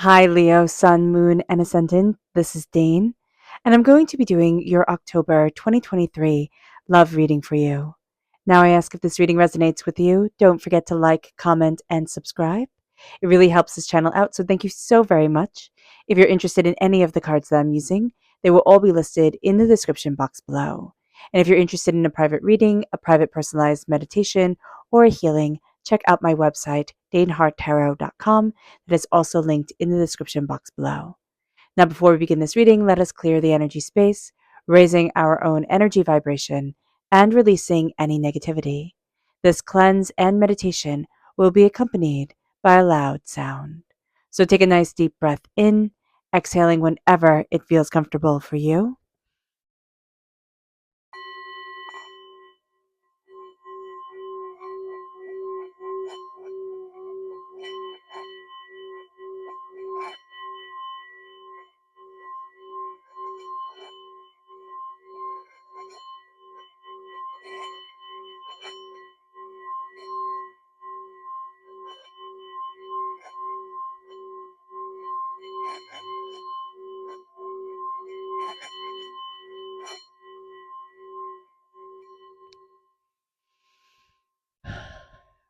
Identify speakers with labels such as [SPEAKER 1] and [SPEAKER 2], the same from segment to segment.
[SPEAKER 1] Hi, Leo, Sun, Moon, and Ascendant. This is Dane, and I'm going to be doing your October 2023 love reading for you. Now, I ask if this reading resonates with you. Don't forget to like, comment, and subscribe. It really helps this channel out, so thank you so very much. If you're interested in any of the cards that I'm using, they will all be listed in the description box below. And if you're interested in a private reading, a private personalized meditation, or a healing, check out my website, daneharttarot.com. That is also linked in the description box below. Now, before we begin this reading, let us clear the energy space, raising our own energy vibration and releasing any negativity. This cleanse and meditation will be accompanied by a loud sound. So take a nice deep breath in, exhaling whenever it feels comfortable for you.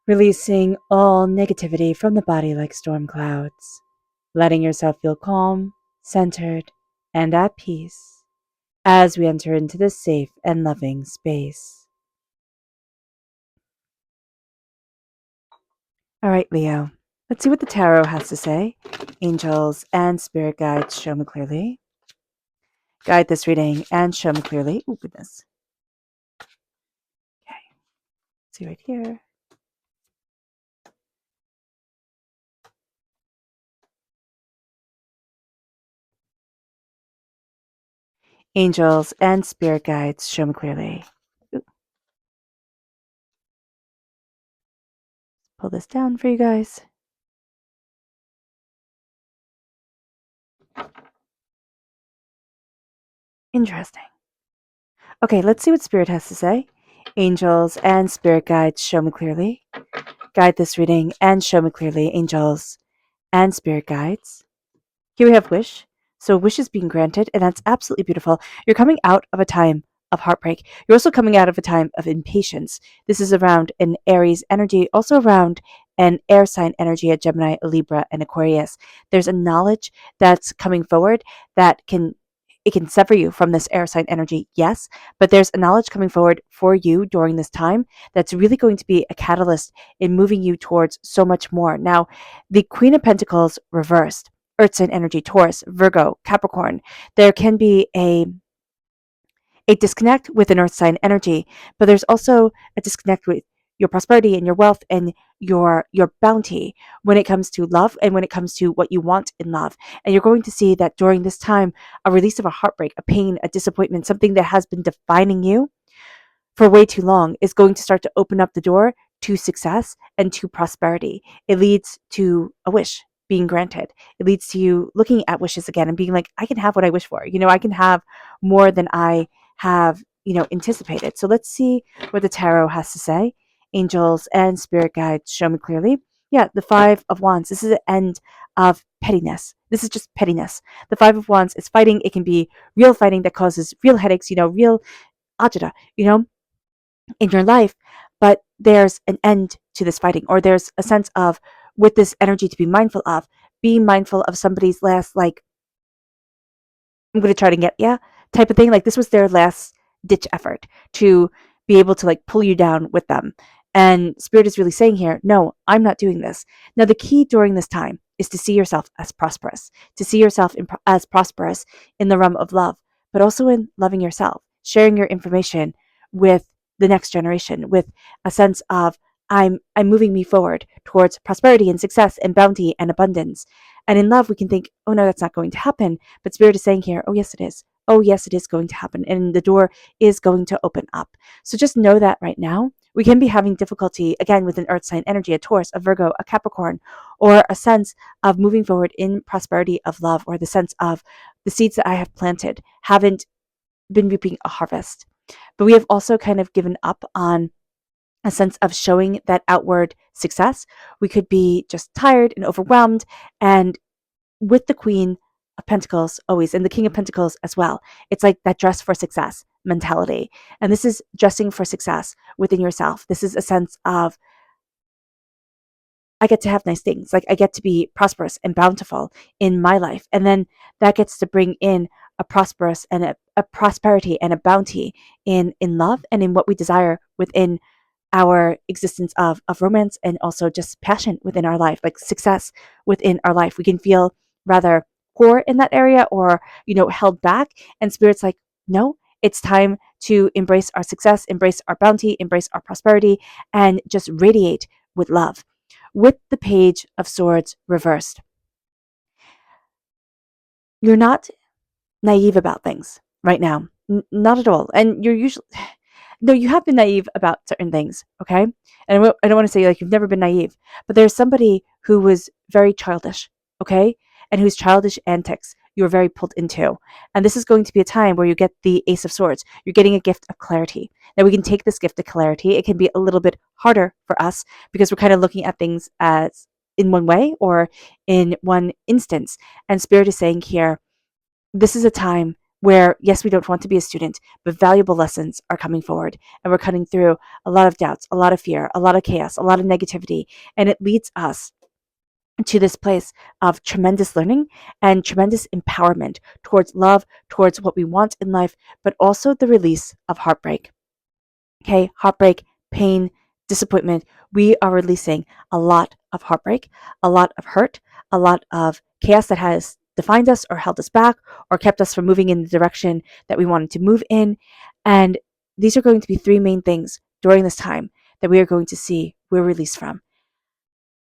[SPEAKER 1] Releasing all negativity from the body like storm clouds, letting yourself feel calm, centered, and at peace as we enter into this safe and loving space. All right, Leo, let's see what the tarot has to say. Angels and spirit guides, show me clearly. Guide this reading and show me clearly. Oh, goodness. Okay, let's see right here. Angels and spirit guides, show me clearly. Ooh, pull this down for you guys. Interesting. Okay, let's see what spirit has to say. Angels and spirit guides, show me clearly. Guide this reading and show me clearly, angels and spirit guides. Here we have wish. So wish is being granted, and that's absolutely beautiful. You're coming out of a time of heartbreak. You're also coming out of a time of impatience. This is around an Aries energy, also around an air sign energy, a Gemini, a Libra, and Aquarius. There's a knowledge that's coming forward that can sever you from this air sign energy, yes, but there's a knowledge coming forward for you during this time that's really going to be a catalyst in moving you towards so much more. Now, the Queen of Pentacles reversed, Earth sign energy, Taurus, Virgo, Capricorn. There can be a disconnect with an earth sign energy, but there's also a disconnect with your prosperity and your wealth and your bounty when it comes to love and when it comes to what you want in love. And you're going to see that during this time, a release of a heartbreak, a pain, a disappointment, something that has been defining you for way too long is going to start to open up the door to success and to prosperity. It leads to a wish being granted. It leads to you looking at wishes again and being like, I can have what I wish for. I can have more than I have, anticipated. So let's see what the tarot has to say. Angels and spirit guides, show me clearly. Yeah, the Five of Wands. This is the end of pettiness. This is just pettiness. The Five of Wands is fighting. It can be real fighting that causes real headaches, real agita, in your life, but there's an end to this fighting, or there's a sense of, with this energy, to be mindful of, being mindful of somebody's last, like, I'm going to try to get ya type of thing. Like, this was their last ditch effort to be able to, like, pull you down with them. And Spirit is really saying here, no, I'm not doing this. Now, the key during this time is to see yourself as prosperous, to see yourself as prosperous in the realm of love, but also in loving yourself, sharing your information with the next generation, with a sense of, I'm moving me forward towards prosperity and success and bounty and abundance. And in love, we can think, oh no, that's not going to happen. But Spirit is saying here, oh yes, it is. Oh yes, it is going to happen. And the door is going to open up. So just know that right now, we can be having difficulty, again, with an earth sign energy, a Taurus, a Virgo, a Capricorn, or a sense of moving forward in prosperity of love, or the sense of the seeds that I have planted haven't been reaping a harvest. But we have also kind of given up on a sense of showing that outward success. We could be just tired and overwhelmed and with the Queen of Pentacles always, and the King of Pentacles as well. It's like that dress for success mentality. And this is dressing for success within yourself. This is a sense of, I get to have nice things. Like I get to be prosperous and bountiful in my life. And then that gets to bring in a prosperous and a prosperity and a bounty in love and in what we desire within our existence of romance, and also just passion within our life, like success within our life. We can feel rather poor in that area, or held back, and Spirit's like, no, it's time to embrace our success, embrace our bounty, embrace our prosperity, and just radiate with love. With the Page of Swords reversed, you're not naive about things right now. Not at all. And you're usually, no, you have been naive about certain things, okay? And I don't want to say like you've never been naive, but there's somebody who was very childish, okay? And whose childish antics you were very pulled into. And this is going to be a time where you get the Ace of Swords. You're getting a gift of clarity. Now, we can take this gift of clarity. It can be a little bit harder for us because we're kind of looking at things as in one way or in one instance. And Spirit is saying here, this is a time where, yes, we don't want to be a student, but valuable lessons are coming forward. And we're cutting through a lot of doubts, a lot of fear, a lot of chaos, a lot of negativity. And it leads us to this place of tremendous learning and tremendous empowerment towards love, towards what we want in life, but also the release of heartbreak. Okay, heartbreak, pain, disappointment. We are releasing a lot of heartbreak, a lot of hurt, a lot of chaos that has defined us or held us back or kept us from moving in the direction that we wanted to move in. And these are going to be three main things during this time that we are going to see we're released from.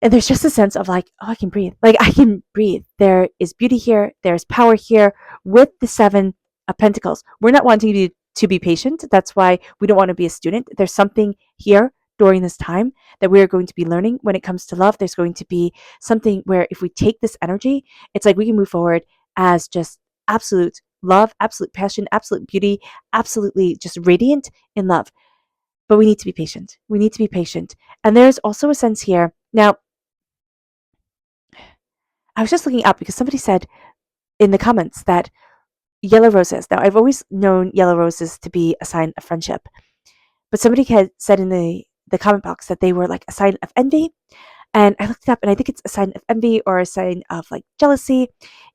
[SPEAKER 1] And there's just a sense of like, oh, I can breathe. Like I can breathe. There is beauty here. There's power here with the Seven of Pentacles. We're not wanting you to be patient. That's why we don't want to be a student. There's something here during this time that we are going to be learning when it comes to love. There's going to be something where if we take this energy, it's like we can move forward as just absolute love, absolute passion, absolute beauty, absolutely just radiant in love. But we need to be patient. We need to be patient. And there's also a sense here. Now, I was just looking up because somebody said in the comments that yellow roses. Now, I've always known yellow roses to be a sign of friendship, but somebody had said in the comment box that they were like a sign of envy. And I looked it up, and I think it's a sign of envy or a sign of like jealousy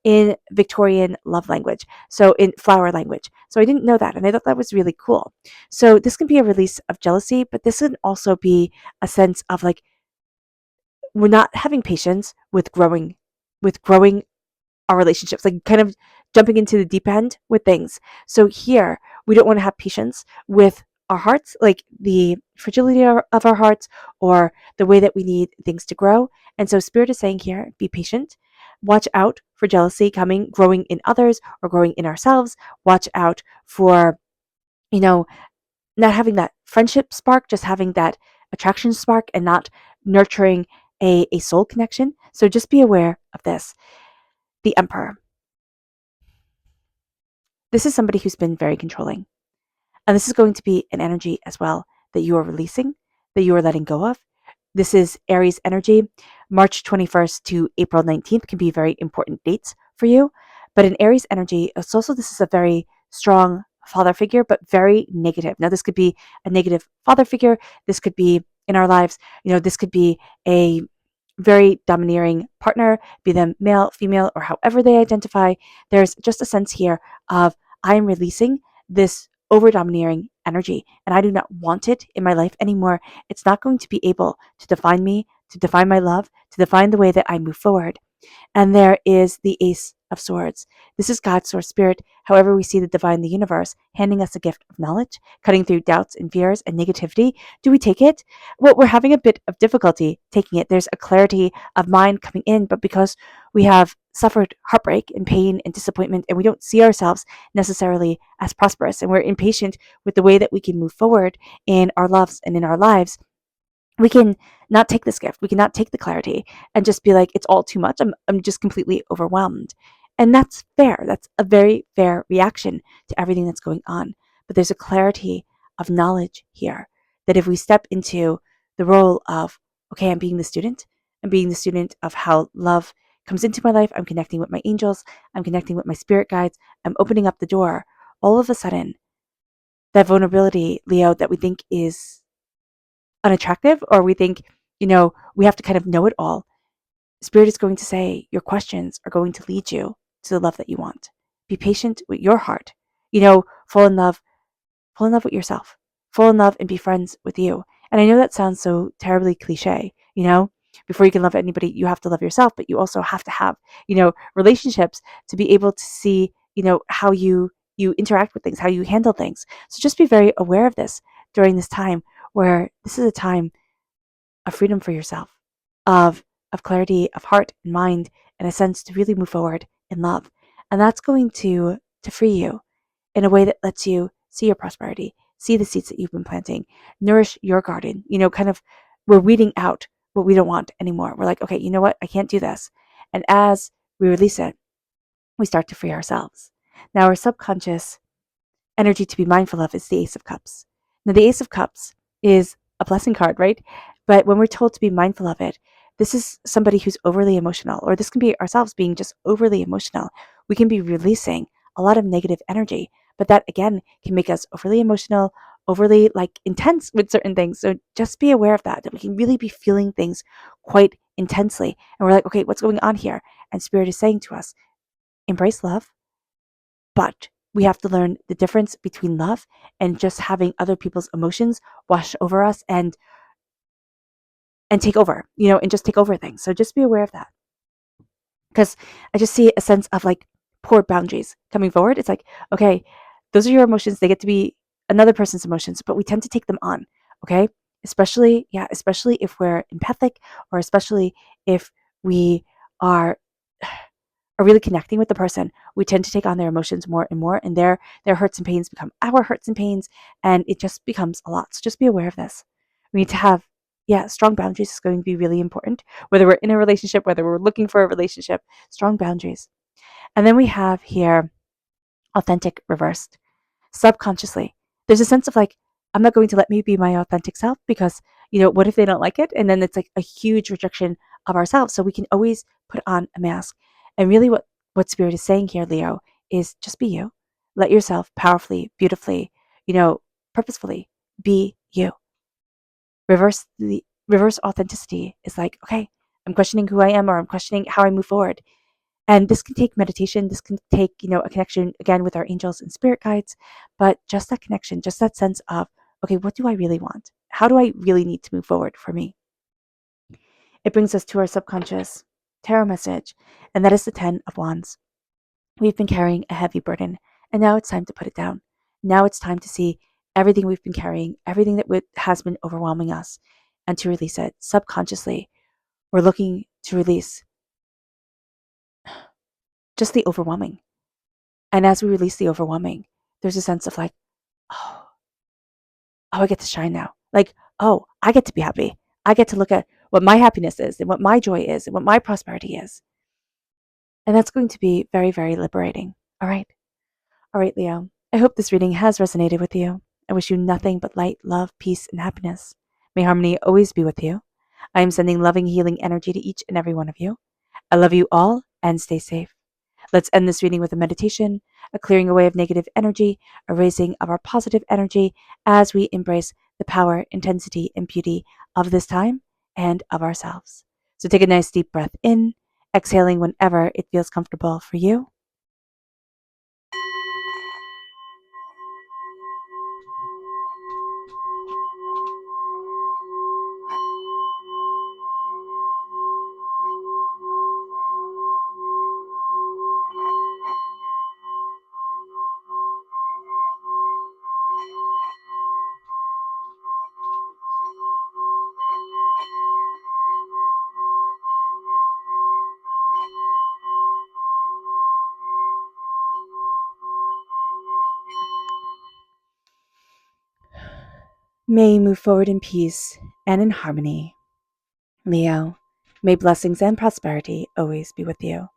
[SPEAKER 1] in Victorian love language. So in flower language. So I didn't know that, and I thought that was really cool. So this can be a release of jealousy, but this can also be a sense of like we're not having patience with growing our relationships, like kind of jumping into the deep end with things. So here, we don't want to have patience with our hearts, like the fragility of our hearts or the way that we need things to grow. And so Spirit is saying here, be patient. Watch out for jealousy growing in others or growing in ourselves. Watch out for, not having that friendship spark, just having that attraction spark and not nurturing a soul connection. So just be aware of this. The Emperor. This is somebody who's been very controlling. And this is going to be an energy as well that you are releasing, that you are letting go of. This is Aries energy. March 21st to April 19th can be very important dates for you. But in Aries energy, it's also, this is a very strong father figure, but very negative. Now, this could be a negative father figure. This could be in our lives, this could be a very domineering partner, be them male, female, or however they identify. There's just a sense here of I am releasing this over domineering energy and I do not want it in my life anymore. It's not going to be able to define me, to define my love, to define the way that I move forward. And there is the Ace of Swords. This is God's source spirit. However, we see the divine, the universe, handing us a gift of knowledge, cutting through doubts and fears and negativity. Do we take it? Well, we're having a bit of difficulty taking it. There's a clarity of mind coming in, but because we have suffered heartbreak and pain and disappointment, and we don't see ourselves necessarily as prosperous, and we're impatient with the way that we can move forward in our loves and in our lives, we can not take this gift. We cannot take the clarity and just be like, it's all too much. I'm just completely overwhelmed. And that's fair. That's a very fair reaction to everything that's going on. But there's a clarity of knowledge here that if we step into the role of, okay, I'm being the student of how love comes into my life, I'm connecting with my angels, I'm connecting with my spirit guides, I'm opening up the door, all of a sudden, that vulnerability, Leo, that we think is unattractive, or we think, we have to kind of know it all, Spirit is going to say your questions are going to lead you to the love that you want. Be patient with your heart. Fall in love with yourself. Fall in love and be friends with you. And I know that sounds so terribly cliche, before you can love anybody, you have to love yourself, but you also have to have, relationships to be able to see, how you interact with things, how you handle things. So just be very aware of this during this time, where this is a time of freedom for yourself, of clarity of heart and mind, and a sense to really move forward in love. And that's going to free you in a way that lets you see your prosperity, see the seeds that you've been planting, nourish your garden. Kind of, we're weeding out what we don't want anymore. We're like, okay, you know what? I can't do this. And as we release it, we start to free ourselves. Now, our subconscious energy to be mindful of is the Ace of Cups. Now, the Ace of Cups is a blessing card, right? But when we're told to be mindful of it, this is somebody who's overly emotional, or this can be ourselves being just overly emotional. We can be releasing a lot of negative energy, but that again can make us overly emotional, overly intense with certain things. So just be aware of that we can really be feeling things quite intensely. And we're like, okay, what's going on here? And Spirit is saying to us, embrace love, but we have to learn the difference between love and just having other people's emotions wash over us and take over, and just take over things. So just be aware of that. Because I just see a sense of poor boundaries coming forward. It's like, okay, those are your emotions. They get to be another person's emotions, but we tend to take them on. Okay. Especially if we're empathic, or especially if we are really connecting with the person, we tend to take on their emotions more and more, and their hurts and pains become our hurts and pains, and it just becomes a lot. So just be aware of this. We need to have, strong boundaries is going to be really important, whether we're in a relationship, whether we're looking for a relationship, strong boundaries. And then we have here authentic reversed. Subconsciously, there's a sense of I'm not going to let me be my authentic self, because, what if they don't like it? And then it's like a huge rejection of ourselves. So we can always put on a mask. And really what Spirit is saying here, Leo, is just be you. Let yourself powerfully, beautifully, purposefully be you. Reverse authenticity is like, okay, I'm questioning who I am, or I'm questioning how I move forward. And this can take meditation. This can take, a connection again with our angels and spirit guides, but just that connection, just that sense of, okay, what do I really want? How do I really need to move forward for me? It brings us to our subconscious tarot message, and that is the 10 of Wands. We've been carrying a heavy burden, and now it's time to put it down. Now it's time to see everything we've been carrying, everything that has been overwhelming us, and to release it. Subconsciously, we're looking to release just the overwhelming. And as we release the overwhelming, there's a sense of oh, I get to shine now. Oh, I get to be happy. I get to look at what my happiness is, and what my joy is, and what my prosperity is. And that's going to be very, very liberating. All right. All right, Leo. I hope this reading has resonated with you. I wish you nothing but light, love, peace, and happiness. May harmony always be with you. I am sending loving, healing energy to each and every one of you. I love you all, and stay safe. Let's end this reading with a meditation, a clearing away of negative energy, a raising of our positive energy as we embrace the power, intensity, and beauty of this time and of ourselves. So take a nice deep breath in, exhaling whenever it feels comfortable for you. May you move forward in peace and in harmony. Leo, may blessings and prosperity always be with you.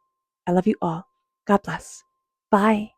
[SPEAKER 1] I love you all. God bless. Bye.